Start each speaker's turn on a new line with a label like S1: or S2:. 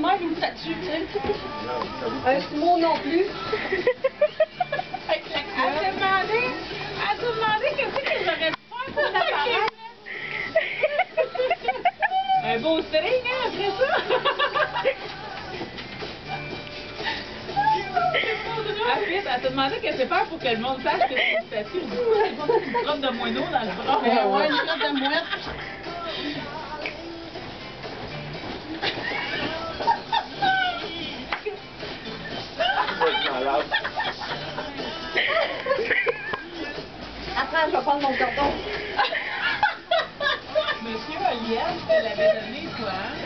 S1: mère une statue, tu sais.
S2: Un sumo non plus.
S1: Avec la
S3: Elle se demandait qu'est-ce qu'ils auraient pu faire pour l'apparaître. Un beau string, hein, après ça. Elle te demandait qu'est-ce que faire pour que le monde sache que c'est une statue. Je dis, c'est pas une crotte de moineau dans le bras.
S1: Ouais, une crotte de mouette.
S2: Attends, je vais prendre mon cordon.
S3: Monsieur Oliette, je te l'avais donné, toi, hein?